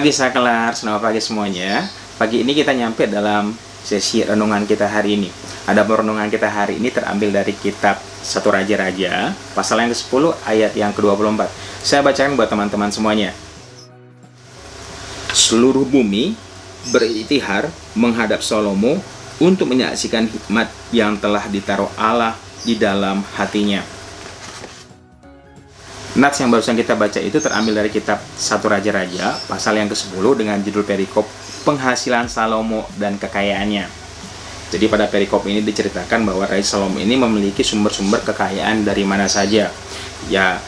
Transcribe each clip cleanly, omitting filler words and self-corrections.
pagi Saklar, selamat pagi semuanya. Pagi ini kita nyampe dalam sesi renungan kita hari ini. Ada renungan kita hari ini terambil dari kitab 1 Raja-Raja, pasal yang ke-10 ayat yang ke-24. Saya bacakan buat teman-teman semuanya. Seluruh bumi beriktihar menghadap Salomo untuk menyaksikan hikmat yang telah ditaruh Allah di dalam hatinya. Nats yang barusan kita baca itu terambil dari kitab 1 Raja-Raja, pasal yang ke-10 dengan judul perikop penghasilan Salomo dan kekayaannya. Jadi pada perikop ini diceritakan bahwa Raja Salomo ini memiliki sumber-sumber kekayaan dari mana saja. Ya,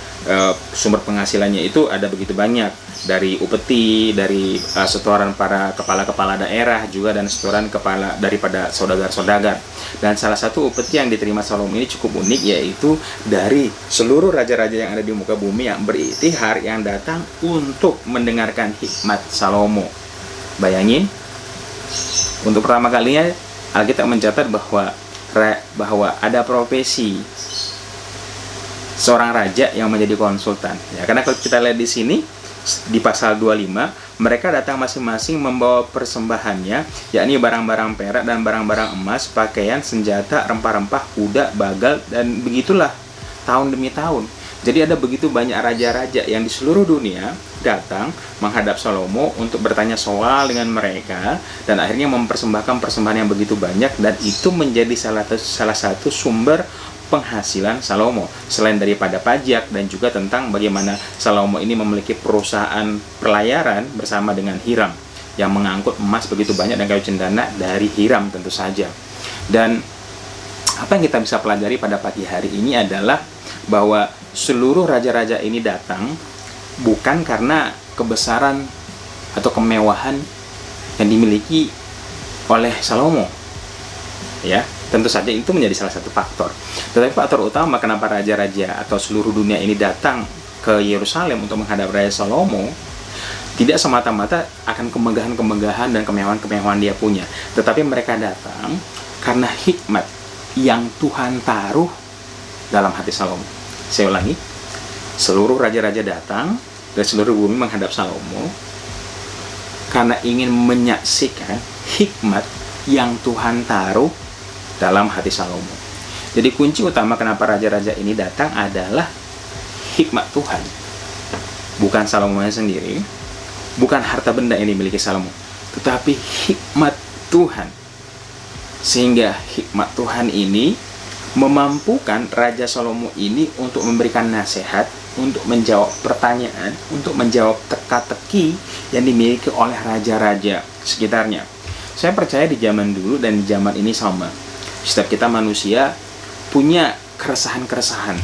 sumber penghasilannya itu ada begitu banyak, dari upeti, dari setoran para kepala-kepala daerah juga, dan setoran kepala daripada saudagar-saudagar. Dan salah satu upeti yang diterima Salomo ini cukup unik, yaitu dari seluruh raja-raja yang ada di muka bumi yang beriktihar, yang datang untuk mendengarkan hikmat Salomo. Bayangin, untuk pertama kalinya Alkitab mencatat bahwa ada profesi seorang raja yang menjadi konsultan. Ya, karena kalau kita lihat di sini di pasal 25, mereka datang masing-masing membawa persembahannya, yakni barang-barang perak dan barang-barang emas, pakaian, senjata, rempah-rempah, kuda, bagal, dan begitulah tahun demi tahun. Jadi ada begitu banyak raja-raja yang di seluruh dunia datang menghadap Salomo untuk bertanya soal dengan mereka, dan akhirnya mempersembahkan persembahan yang begitu banyak, dan itu menjadi salah satu sumber penghasilan Salomo, selain daripada pajak, dan juga tentang bagaimana Salomo ini memiliki perusahaan pelayaran bersama dengan Hiram yang mengangkut emas begitu banyak dan kayu cendana dari Hiram tentu saja. Dan apa yang kita bisa pelajari pada pagi hari ini adalah bahwa seluruh raja-raja ini datang bukan karena kebesaran atau kemewahan yang dimiliki oleh Salomo. Ya, tentu saja itu menjadi salah satu faktor. Tetapi faktor utama kenapa raja-raja atau seluruh dunia ini datang ke Yerusalem untuk menghadap Raja Salomo tidak semata-mata akan kemegahan-kemegahan dan kemewahan-kemewahan dia punya, tetapi mereka datang karena hikmat yang Tuhan taruh dalam hati Salomo. Saya ulangi, seluruh raja-raja datang dari seluruh bumi menghadap Salomo karena ingin menyaksikan hikmat yang Tuhan taruh dalam hati Salomo. Jadi kunci utama kenapa raja-raja ini datang adalah hikmat Tuhan. Bukan Salomo sendiri, bukan harta benda yang dimiliki Salomo, tetapi hikmat Tuhan. Sehingga hikmat Tuhan ini memampukan Raja Salomo ini untuk memberikan nasihat, untuk menjawab pertanyaan, untuk menjawab teka-teki yang dimiliki oleh raja-raja sekitarnya. Saya percaya di zaman dulu dan di zaman ini sama. Setiap kita manusia punya keresahan-keresahan.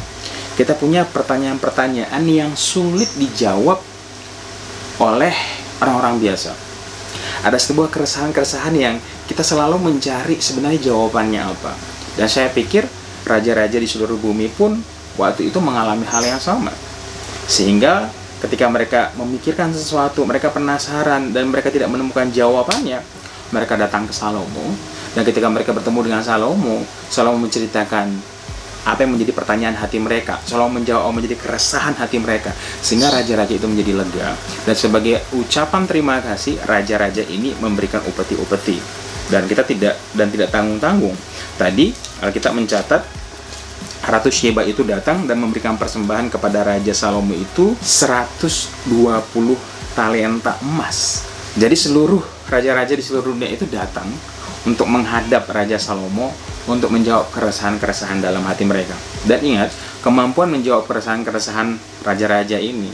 Kita punya pertanyaan-pertanyaan yang sulit dijawab oleh orang-orang biasa. Ada sebuah keresahan-keresahan yang kita selalu mencari sebenarnya jawabannya apa. Dan saya pikir raja-raja di seluruh bumi pun waktu itu mengalami hal yang sama. Sehingga ketika mereka memikirkan sesuatu, mereka penasaran dan mereka tidak menemukan jawabannya, mereka datang ke Salomo. Dan ketika mereka bertemu dengan Salomo, Salomo menceritakan apa yang menjadi pertanyaan hati mereka. Salomo menjawab menjadi keresahan hati mereka, sehingga raja-raja itu menjadi lega. Dan sebagai ucapan terima kasih, raja-raja ini memberikan upeti-upeti. Dan kita tidak tanggung-tanggung. Tadi Alkitab mencatat Ratu Sheba itu datang dan memberikan persembahan kepada Raja Salomo itu 120 talenta emas. Jadi seluruh raja-raja di seluruh dunia itu datang untuk menghadap Raja Salomo untuk menjawab keresahan-keresahan dalam hati mereka. Dan ingat, kemampuan menjawab keresahan-keresahan raja-raja ini,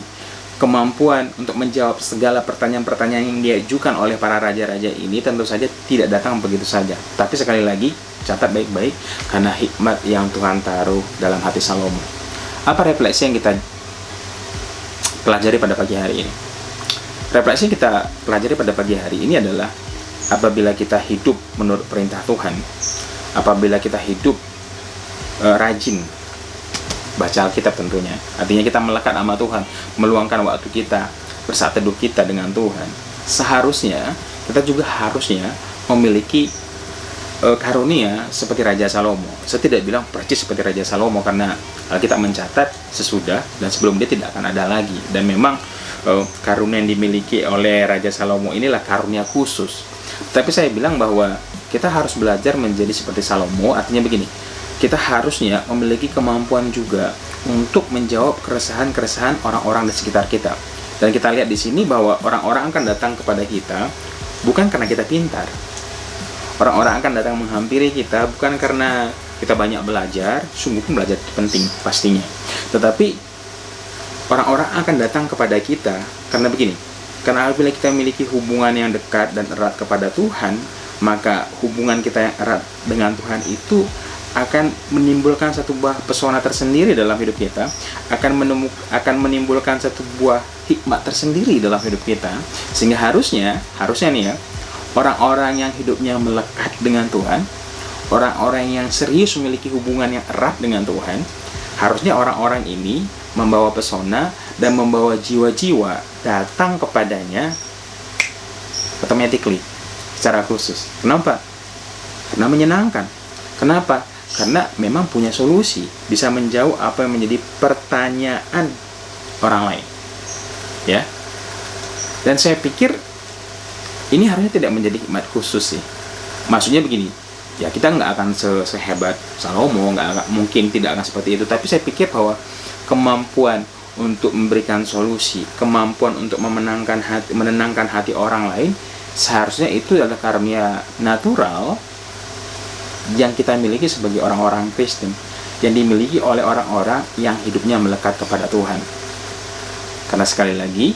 kemampuan untuk menjawab segala pertanyaan-pertanyaan yang diajukan oleh para raja-raja ini tentu saja tidak datang begitu saja. Tapi sekali lagi, catat baik-baik, karena hikmat yang Tuhan taruh dalam hati Salomo. Apa refleksi yang kita pelajari pada pagi hari ini? Refleksi yang kita pelajari pada pagi hari ini adalah apabila kita hidup menurut perintah Tuhan, apabila kita hidup rajin baca Alkitab tentunya, artinya kita melekat sama Tuhan, meluangkan waktu kita, bersaat teduh kita dengan Tuhan, seharusnya kita juga harusnya memiliki karunia seperti Raja Salomo. Saya tidak bilang persis seperti Raja Salomo, karena Alkitab mencatat sesudah dan sebelum dia tidak akan ada lagi. Dan memang karunia yang dimiliki oleh Raja Salomo inilah karunia khusus. Tapi saya bilang bahwa kita harus belajar menjadi seperti Salomo, artinya begini, kita harusnya memiliki kemampuan juga untuk menjawab keresahan-keresahan orang-orang di sekitar kita. Dan kita lihat di sini bahwa orang-orang akan datang kepada kita bukan karena kita pintar. Orang-orang akan datang menghampiri kita bukan karena kita banyak belajar, sungguh pun belajar itu penting pastinya. Tetapi orang-orang akan datang kepada kita karena begini, karena apabila kita memiliki hubungan yang dekat dan erat kepada Tuhan, maka hubungan kita yang erat dengan Tuhan itu akan menimbulkan satu buah pesona tersendiri dalam hidup kita, akan menimbulkan satu buah hikmat tersendiri dalam hidup kita, sehingga harusnya nih ya, orang-orang yang hidupnya melekat dengan Tuhan, orang-orang yang serius memiliki hubungan yang erat dengan Tuhan, harusnya orang-orang ini membawa pesona dan membawa jiwa-jiwa datang kepadanya automatically, secara khusus. Kenapa? Karena menyenangkan. Kenapa? Karena memang punya solusi, bisa menjawab apa yang menjadi pertanyaan orang lain. Ya. Dan saya pikir ini harusnya tidak menjadi hikmat khusus sih. Maksudnya begini, ya kita nggak akan sehebat Salomo, mungkin tidak akan seperti itu. Tapi saya pikir bahwa kemampuan untuk memberikan solusi, kemampuan untuk menenangkan hati orang lain, seharusnya itu adalah karunia natural yang kita miliki sebagai orang-orang Kristen, yang dimiliki oleh orang-orang yang hidupnya melekat kepada Tuhan. Karena sekali lagi,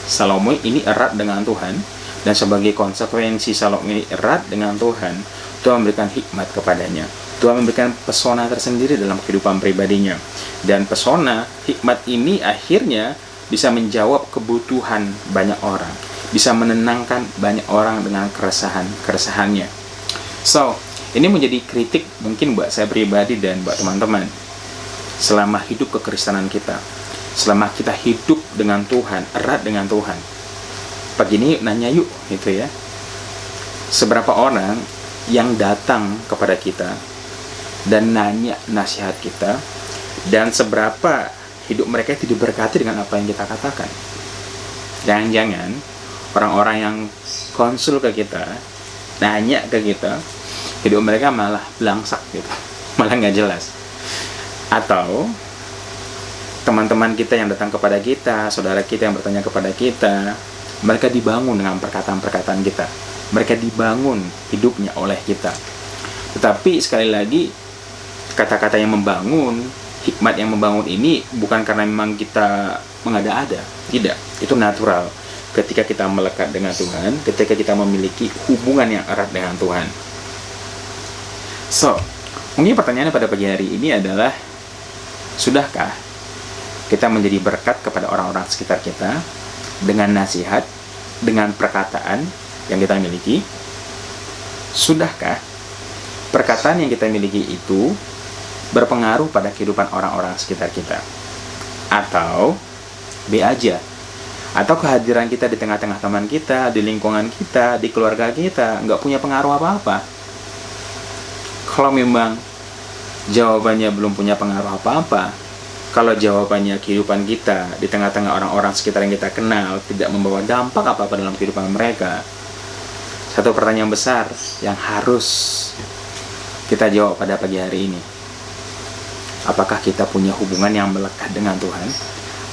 Salomo ini erat dengan Tuhan, dan sebagai konsekuensi Salomo ini erat dengan Tuhan, Tuhan memberikan hikmat kepadanya. Tuhan memberikan pesona tersendiri dalam kehidupan pribadinya. Dan pesona, hikmat ini akhirnya bisa menjawab kebutuhan banyak orang. Bisa menenangkan banyak orang dengan keresahannya. So, ini menjadi kritik mungkin buat saya pribadi dan buat teman-teman. Selama hidup kekristenan kita, selama kita hidup dengan Tuhan, erat dengan Tuhan. Pagi ini nanya yuk, gitu ya. Seberapa orang yang datang kepada kita dan nanya nasihat kita, dan seberapa hidup mereka itu diberkati dengan apa yang kita katakan. Jangan-jangan orang-orang yang konsul ke kita, nanya ke kita, hidup mereka malah belangsak gitu, malah nggak jelas. Atau teman-teman kita yang datang kepada kita, saudara kita yang bertanya kepada kita, mereka dibangun dengan perkataan-perkataan kita, mereka dibangun hidupnya oleh kita. Tetapi sekali lagi, kata-kata yang membangun, hikmat yang membangun ini bukan karena memang kita mengada-ada. Tidak, itu natural. Ketika kita melekat dengan Tuhan, ketika kita memiliki hubungan yang erat dengan Tuhan. So, mungkin pertanyaannya pada pagi hari ini adalah, sudahkah kita menjadi berkat kepada orang-orang sekitar kita dengan nasihat, dengan perkataan yang kita miliki? Sudahkah perkataan yang kita miliki itu berpengaruh pada kehidupan orang-orang sekitar kita? Atau B aja, atau kehadiran kita di tengah-tengah teman kita, di lingkungan kita, di keluarga kita nggak punya pengaruh apa-apa? Kalau memang jawabannya belum punya pengaruh apa-apa, kalau jawabannya kehidupan kita di tengah-tengah orang-orang sekitar yang kita kenal tidak membawa dampak apa-apa dalam kehidupan mereka, satu pertanyaan besar yang harus kita jawab pada pagi hari ini: apakah kita punya hubungan yang melekat dengan Tuhan?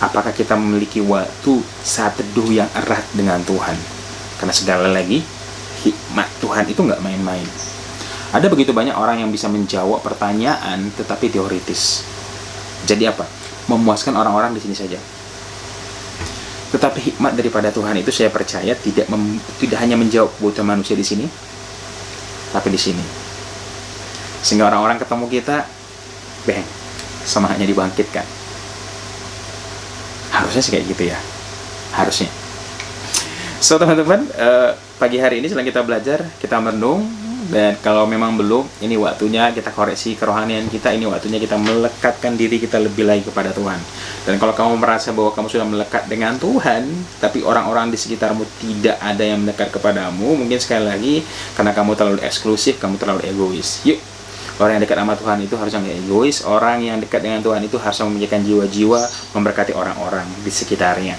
Apakah kita memiliki waktu saat teduh yang erat dengan Tuhan? Karena segala lagi, hikmat Tuhan itu nggak main-main. Ada begitu banyak orang yang bisa menjawab pertanyaan tetapi teoritis. Jadi apa? Memuaskan orang-orang di sini saja. Tetapi hikmat daripada Tuhan itu saya percaya tidak hanya menjawab kebutuhan manusia di sini, tapi di sini. Sehingga orang-orang ketemu kita, bang, semangatnya dibangkitkan. Harusnya sih kayak gitu ya. Harusnya. So teman-teman, pagi hari ini sedang kita belajar, kita merenung. Dan kalau memang belum, ini waktunya kita koreksi kerohanian kita, ini waktunya kita melekatkan diri kita lebih lagi kepada Tuhan. Dan kalau kamu merasa bahwa kamu sudah melekat dengan Tuhan, tapi orang-orang di sekitarmu tidak ada yang mendekat kepadamu, mungkin sekali lagi, karena kamu terlalu eksklusif, kamu terlalu egois. Yuk, orang yang dekat sama Tuhan itu harusnya nggak egois, orang yang dekat dengan Tuhan itu harus memikirkan jiwa-jiwa, memberkati orang-orang di sekitarnya.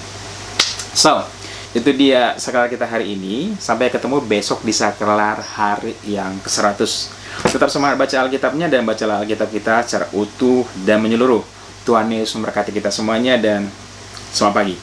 So, itu dia sakral kita hari ini. Sampai ketemu besok di sakral hari yang ke-100. Tetap semangat baca Alkitabnya dan bacalah Alkitab kita secara utuh dan menyeluruh. Tuhan Yesus memberkati kita semuanya dan selamat pagi.